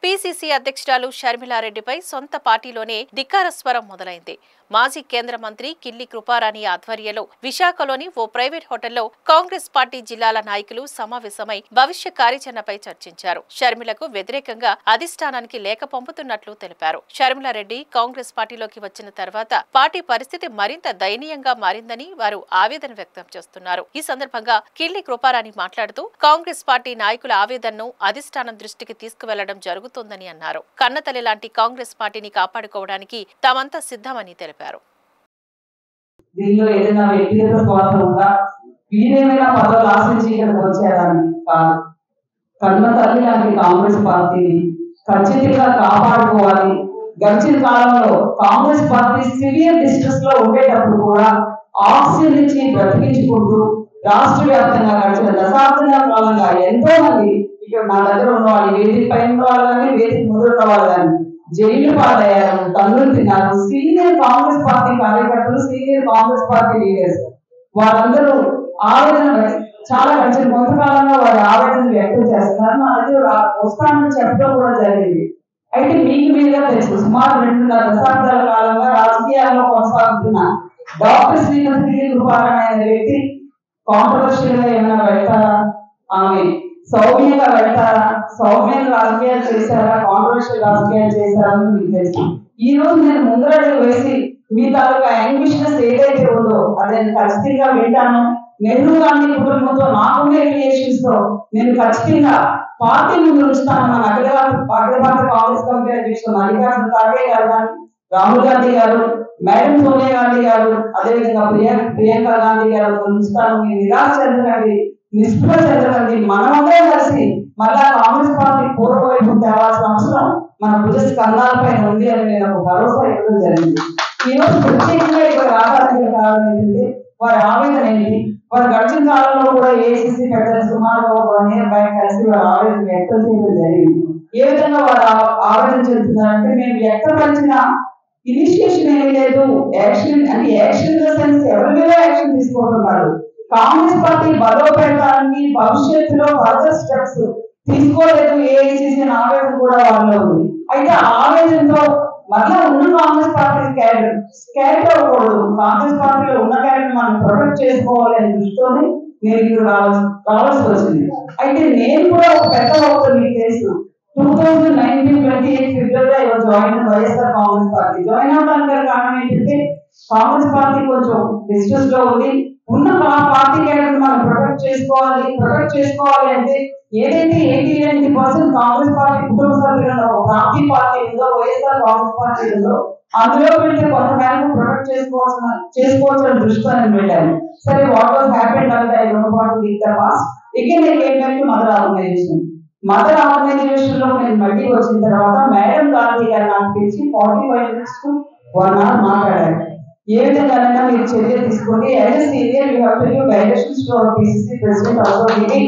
PCC అధ్యక్షురాలు షర్మిలారెడ్డిపై సొంత పార్టీలోనే ధిక్కార స్వరం మొదలైంది. మాజీ కేంద్ర మంత్రి కిల్లి కృపారాణి ఆధ్వర్యంలో విశాఖలోని ఓ ప్రైవేట్ హోటల్లో కాంగ్రెస్ పార్టీ జిల్లాల నాయకులు సమావేశమై భవిష్య కార్యాచరణపై చర్చించారు. షర్మిలకు వ్యతిరేకంగా అధిష్టానానికి లేఖ పంపుతున్నట్లు తెలిపారు. షర్మిలారెడ్డి కాంగ్రెస్ పార్టీలోకి వచ్చిన తర్వాత పార్టీ పరిస్థితి మరింత దయనీయంగా మారిందని వారు ఆవేదన వ్యక్తం చేస్తున్నారు. ఈ సందర్భంగా కిల్లి కృపారాణి మాట్లాడుతూ కాంగ్రెస్ పార్టీ నాయకుల ఆవేదనను అధిష్టానం దృష్టికి తీసుకువెళ్లడం జరుగుతుందని అన్నారు. కన్నతల్లి లాంటి కాంగ్రెస్ పార్టీని కాపాడుకోవడానికి తామంతా సిద్ధమని తెలిపారు. దీనిలో ఏదైనా వ్యక్తిగత స్వార్థం ఉందా, వీరేమైనా పదవులు ఆశించి ఇక్కడికి వచ్చారని కాదు. కన్న తల్లి లాంటి కాంగ్రెస్ పార్టీని ఖచ్చితంగా కాపాడుకోవాలి. గడిచిన కాలంలో కాంగ్రెస్ పార్టీ సివియర్ డిస్ట్రెస్ లో ఉండేటప్పుడు కూడా ఆక్సిజన్ ఇచ్చి బ్రతికించుకుంటూ రాష్ట్ర వ్యాప్తంగా గడిచిన దశాబ్దాల కాలంగా ఎంతో మంది ఇక్కడ నా దగ్గర ఉన్న వాళ్ళు, వేదిక పైన ఉన్న వాళ్ళు కానీ వేదిక ముందు ఉన్న వాళ్ళు కానీ జైలు పాలయ్యారు, తన్నులు తిన్నారు. సీనియర్ కాంగ్రెస్ పార్టీ కార్యకర్తలు, సీనియర్ కాంగ్రెస్ పార్టీ లీడర్స్ వాళ్ళందరూ ఆవేదన చాలా గడిచిన కొంతకాలంగా వారి ఆవేదన వ్యక్తం చేస్తున్నారు. మా దగ్గర వస్తానని చెప్పడం కూడా జరిగింది. అయితే మీకు మీదుగా తెలుసు, సుమారు 2.5 దశాబ్దాల కాలంగా రాజకీయాల్లో కొనసాగుతున్న డాక్టర్ శ్రీమతి కిల్లి కృపారాణి అనే వ్యక్తి కాంట్రవర్షియల్ గా ఏమైనా వెళ్తారా, ఆమె సౌమ్యంగా వెళ్తారా, సౌమ్యంగా రాజకీయాలు చేశారా, కాంట్రవర్షియల్ రాజకీయాలు చేశారా అని మీకు తెలుసు. ఈ రోజు నేను ముందరడుగు వేసి మీ తాలూకా యాంబిషన్స్ ఏదైతే ఉందో అది నేను ఖచ్చితంగా వింటాను. నెహ్రూ గాంధీ కుటుంబంతో నాకున్న రిలేషన్స్ తో నేను ఖచ్చితంగా పార్టీ ముందు ఉంచుతాను. మన అఖిల భారత కాంగ్రెస్ కమిటీ అధ్యక్షుడు మల్లికార్జున ఖార్గే గారు కానీ, రాహుల్ గాంధీ గారు, మేడం సోనియా గాంధీ గారు, అదేవిధంగా ప్రియాంక గాంధీ గారు ఉంచుతాను. మీరు నిరాశ చెందకండి, నిస్పృహ చెందకండి. మనమందరం కలిసి మళ్ళా కాంగ్రెస్ పార్టీ పూర్వవైపు తేవాల్సిన అవసరం మన భుజ స్కంధాలపై ఉంది అని నేను ఒక భరోసా ఇవ్వడం జరిగింది. ఈ రోజు ప్రత్యేకంగా ఇక్కడ రావడానికి కారణం ఏంటంటే వారి ఆవేదన ఏంటి, వారు గడిచిన కాలంలో కూడా ఏఐసిసి పెద్దలు సుమారు 1 year బ్యాక్ కలిసి వారి ఆవేదన వ్యక్తం చేయడం జరిగింది. ఏ విధంగా వారు ఆవేదన చెందుతున్నారంటే, మేము వ్యక్తపరిచిన ఇనిషియేషన్ ఏమీ లేదు, యాక్షన్ అంటే యాక్షన్ ఇన్ ద సెన్స్ ఎవరి మీద యాక్షన్ తీసుకుంటున్నారు. కాంగ్రెస్ పార్టీ బలోపేతానికి భవిష్యత్తులో ఫర్దర్ స్టెప్స్ తీసుకోలేదు ఏఐసిసి అనే ఆవేదన కూడా వాళ్ళలో ఉంది. అయితే ఆ ఆవేదనతో మళ్ళా ఉన్న కాంగ్రెస్ పార్టీ స్కాట్ అవ్వకూడదు, కాంగ్రెస్ పార్టీలో ఉన్న క్యాడర్ మనం ప్రొటెక్ట్ చేసుకోవాలి అనే దృష్టితోనే నేను ఇక్కడ రావాల్సి వచ్చింది. అయితే నేను కూడా ఒక పెద్ద వక్త మీకు తెలుసు, 2019-28 ఫిబ్రవరి I was joined YSR Congress party. Join అవడానికి కారణం ఏంటంటే కాంగ్రెస్ పార్టీ కొంచెం డిస్ట్రెస్ లో ఉంది, ఉన్న పార్టీ క్యాడర్ మనం ప్రొటెక్ట్ చేసుకోవాలి అంటే ఏదైతే 80-90% కాంగ్రెస్ పార్టీ కుటుంబ సభ్యులను ఒక ప్రాంతీయ పార్టీ ఉందో, వైఎస్ఆర్ కాంగ్రెస్ పార్టీ ఉందో, అందులో వెళ్తే కొంత మేరకు ప్రొటెక్ట్ చేసుకోవాల్సిన దృష్టితో నేను వెళ్ళాను. సరే, వాట్ వాస్ హ్యాపెండ్ అంటే I don't want to leak the past. Again I came back to mother organization లో నేను మళ్ళీ వచ్చిన తర్వాత మేడం గాంధీ గారు నాకు పిలిచి 45 minutes to 1 hour మాట్లాడారు. ఏ విధంగా మీరు చర్య తీసుకోండి, as a senior you have to give directions to our PCC president also అని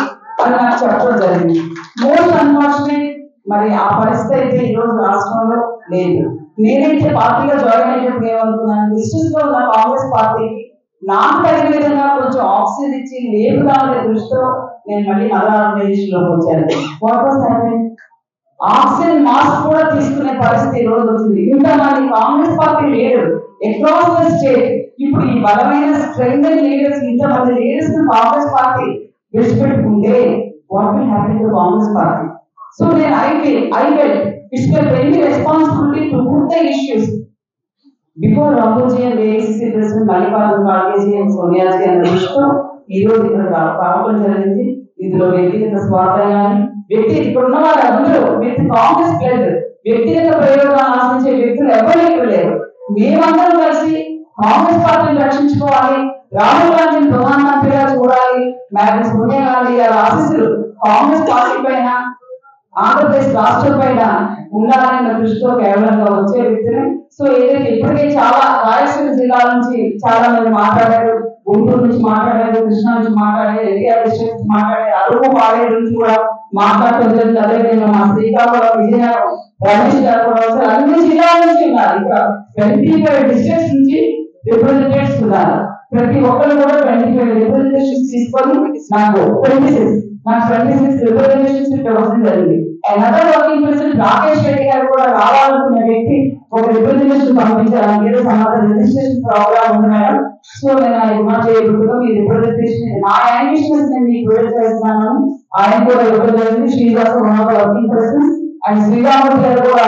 నాకు చెప్పడం జరిగింది. మోస్ట్ అన్ఫార్చునేట్, మరి ఆ పరిస్థితి అయితే ఈ రోజు రాష్ట్రంలో లేదు. నేనైతే పార్టీలో జాయిన్ అయినప్పుడు ఏమనుకున్నాను, డిస్ట్రిక్ట్ లో ఉన్న కాంగ్రెస్ పార్టీకి నాకు తగిన విధంగా కొంచెం ఆక్సిజన్ ఇచ్చి లేపుదామనే దృష్టితో నేను మళ్ళీ మదర్ ఆర్గనైజేషన్ లోకి వచ్చాను. What was happening, oxygen mask కూడా తీసుకునే పరిస్థితి ఈ రోజు వచ్చింది. ఇంతమంది Congress party leader across the state, ఇప్పుడు ఈ బలమైన స్ట్రెంగ్ లీడర్స్, ఇంతమంది లీడర్స్ కాంగ్రెస్ పార్టీ విడిచిపెట్టుకుంటే what will happen to Congress party. So నేను I felt it's my very responsibility to put the issues before Rahulji and AICC President Mallikarjuna Kharge and Sonia ji అనే దృష్టితో ఈ రోజు ఇక్కడ రావడం జరిగింది. ఇందులో వ్యక్తిగత స్వార్థం కానీ, ఇక్కడ ఉన్న వాళ్ళందరూ విత్ కాంగ్రెస్ ప్లస్ వ్యక్తిగత ప్రయోజనాలు ఆశించే వ్యక్తులు ఎవరు ఇక్కడ లేరు. మేమందరం కలిసి కాంగ్రెస్ పార్టీని రక్షించుకోవాలి, రాహుల్ గాంధీని ప్రధానమంత్రిగా చూడాలి, మేడం సోనియా గాంధీ గారి ఆశీస్సులు కాంగ్రెస్ పార్టీ పైన, ఆంధ్రప్రదేశ్ రాష్ట్రం పైన ఉండాలన్న దృష్టితో కేవలంగా వచ్చే వ్యక్తిని. సో ఏదైతే ఇప్పటికే చాలా రాయలసీమ జిల్లా నుంచి చాలా మంది మాట్లాడారు, గుంటూరు నుంచి మాట్లాడారు, కృష్ణా నుంచి మాట్లాడారు, ఎన్టీఆర్ డిస్ట్రిక్ట్ నుంచి మాట్లాడారు, అరకు పాడేరు నుంచి కూడా మాట్లాడటం జరిగింది. అదేవిధంగా మా శ్రీకాకుళం, విజయనగరం, రమేష్ గారు కూడా వచ్చారు. అన్ని జిల్లాల నుంచి ఉన్నారు. ఇంకా 25 డిస్ట్రిక్ట్స్ నుంచి రిప్రజెంటేటివ్స్ ఉన్నారు. ప్రతి ఒక్కరు కూడా 25 రిప్రజెంటేషన్స్ తీసుకొని నాకు 26 రిప్రజెంటేషన్స్ ఇక్కడ వస్తుంది జరిగింది. Another working president Rakesh Reddy గారు కూడా రావాలనుకున్న వ్యక్తి ఒక రిప్రజెంటేషన్ పంపించాలని ఏదో సమాధానం రిజిస్ట్రేషన్ ప్రోగ్రామ్ ఉంది మేడం. సో నేను అది డిమాండ్ చేయబడుతున్నా మీ రిప్రజెంటేషన్ నా యానిమేషన్స్ నేను మీకు ప్రొడ్యూస్ చేస్తున్నాను. ఆయన కూడా represent Srinivasa working president and Sriramurthy గారు కూడా